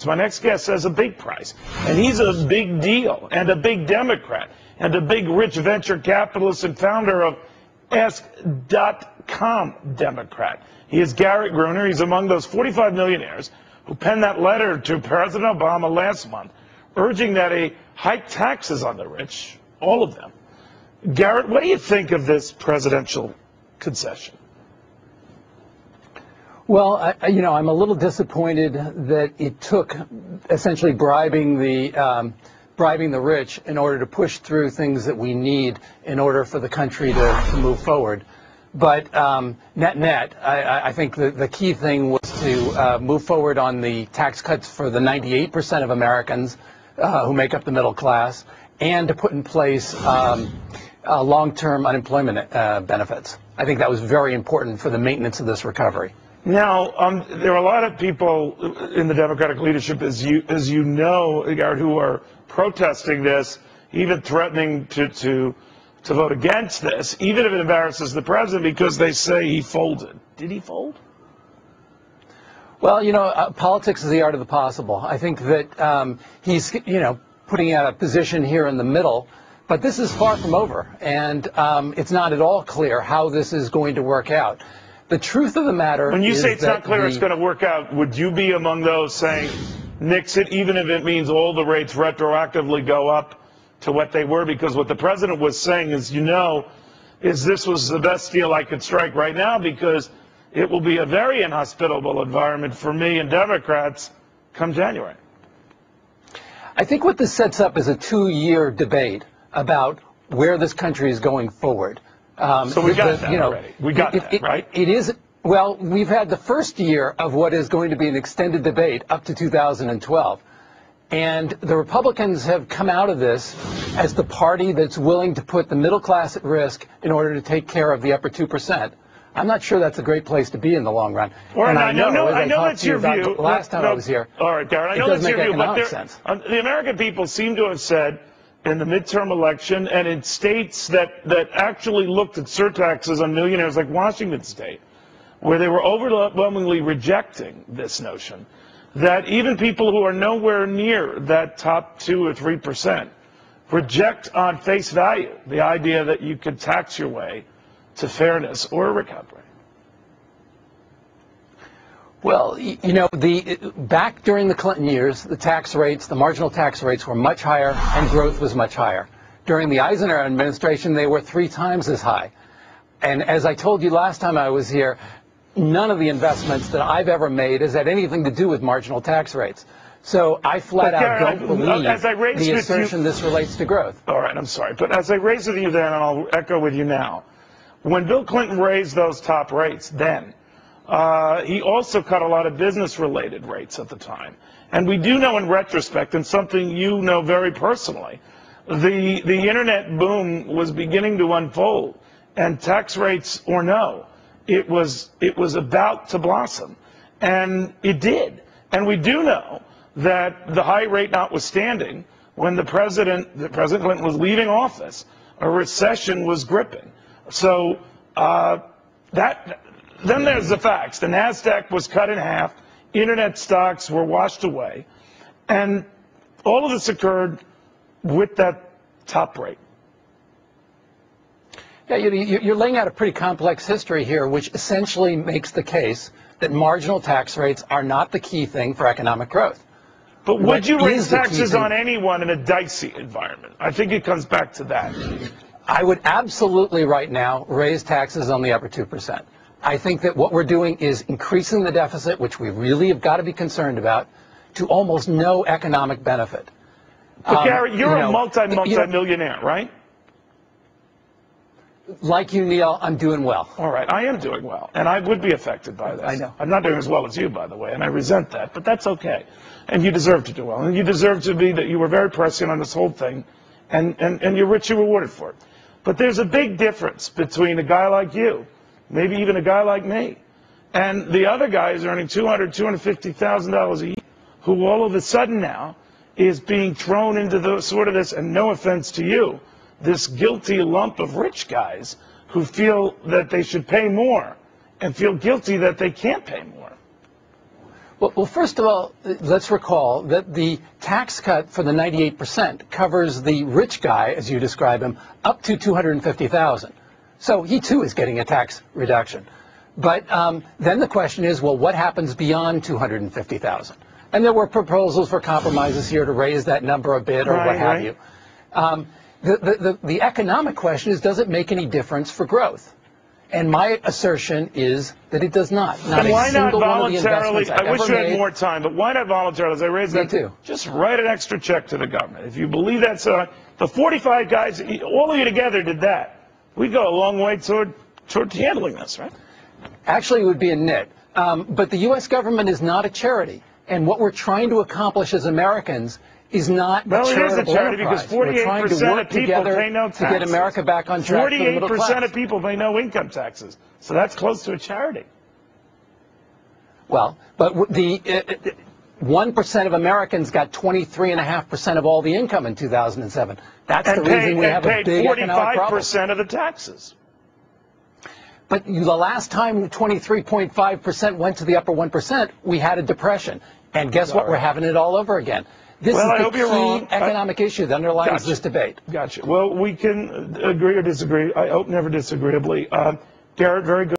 My next guest says a big price, and he's a big deal, and a big Democrat, and a big rich venture capitalist and founder of Ask.com Democrat. He is Garrett Gruener. He's among those 45 millionaires who penned that letter to President Obama last month, urging that he hike taxes on the rich, all of them. Garrett, what do you think of this presidential concession? Well, I'm a little disappointed that it took essentially bribing the rich in order to push through things that we need in order for the country to move forward. But net, I think the key thing was to move forward on the tax cuts for the 98% of Americans who make up the middle class, and to put in place long-term unemployment benefits. I think that was very important for the maintenance of this recovery. Now, there are a lot of people in the Democratic leadership, as you know, Garrett, who are protesting this, even threatening to vote against this, even if it embarrasses the president, because they say he folded. Did he fold? Well, politics is the art of the possible. I think that he's, putting out a position here in the middle, but this is far from over, and it's not at all clear how this is going to work out. The truth of the matter is, when you say it's not clear it's going to work out, would you be among those saying nix it, even if it means all the rates retroactively go up to what they were? Because what the president was saying is, this was the best deal I could strike right now, because it will be a very inhospitable environment for me and Democrats come January. I think what this sets up is a 2-year debate about where this country is going forward. So we got that already. We got that, right? It is. Well, we've had the first year of what is going to be an extended debate up to 2012. And the Republicans have come out of this as the party that's willing to put the middle class at risk in order to take care of the upper 2%. I'm not sure that's a great place to be in the long run. And I know that's your view. Last time I was here. All right, Garrett, I know that's your view, but the American people seem to have said in the midterm election, and in states that actually looked at surtaxes on millionaires, like Washington State, where they were overwhelmingly rejecting this notion, that even people who are nowhere near that top 2 or 3% reject on face value the idea that you could tax your way to fairness or recovery. Well, back during the Clinton years, the marginal tax rates were much higher and growth was much higher. During the Eisenhower administration, they were 3 times as high. And as I told you last time I was here, none of the investments that I've ever made has had anything to do with marginal tax rates. So I flat out don't believe the assertion this relates to growth. All right, I'm sorry. But as I raised with you then, and I'll echo with you now, when Bill Clinton raised those top rates then, he also cut a lot of business-related rates at the time. And we do know in retrospect, and something you know very personally, the Internet boom was beginning to unfold, and tax rates or no, it was about to blossom. And it did. And we do know that the high rate notwithstanding, when President Clinton was leaving office, a recession was gripping. So then there's the facts. The NASDAQ was cut in half. Internet stocks were washed away. And all of this occurred with that top rate. Yeah, you're laying out a pretty complex history here, which essentially makes the case that marginal tax rates are not the key thing for economic growth. But would you raise taxes on anyone in a dicey environment? I think it comes back to that. I would absolutely right now raise taxes on the upper 2%. I think that what we're doing is increasing the deficit, which we really have got to be concerned about, to almost no economic benefit. But Garrett, you're a multi-millionaire, right? Like you, Neil, I'm doing well. All right, I am doing well, and I would be affected by this. I know. I'm not doing as well as you, by the way, and I resent that, but that's okay. And you deserve to do well, and you deserve to be that you were very prescient on this whole thing, and you're richly rewarded for it. But there's a big difference between a guy like you, maybe even a guy like me, and the other guy is earning $200,000, $250,000 a year, who all of a sudden now is being thrown into the sort of this, and no offense to you, this guilty lump of rich guys who feel that they should pay more and feel guilty that they can't pay more. Well, first of all, let's recall that the tax cut for the 98% covers the rich guy, as you describe him, up to $250,000. So he too is getting a tax reduction. But then the question is, well, what happens beyond $250,000? And there were proposals for compromises here to raise that number a bit or what have you. The economic question is, does it make any difference for growth? And my assertion is that it does not. And why not voluntarily? I wish you had more time, but why not voluntarily? As I raised that, too. Just write an extra check to the government. If you believe that's the 45 guys, all of you together did that. We'd go a long way toward handling this, right? Actually, it would be a nit. But the U.S. government is not a charity. And what we're trying to accomplish as Americans is not a charitable enterprise. Because 48% of people pay no taxes. To get America back on track. 48% of people pay no income taxes. So that's close to a charity. Well, but the 1% of Americans got 23.5% of all the income in 2007. That's the reason we have a big economic problem. 45% of the taxes. But the last time 23.5% went to the upper 1%, we had a depression. And guess what? We're having it all over again. This is the key economic issue that underlies this debate. Gotcha. Well, we can agree or disagree. I hope never disagreeably. Garrett, very good.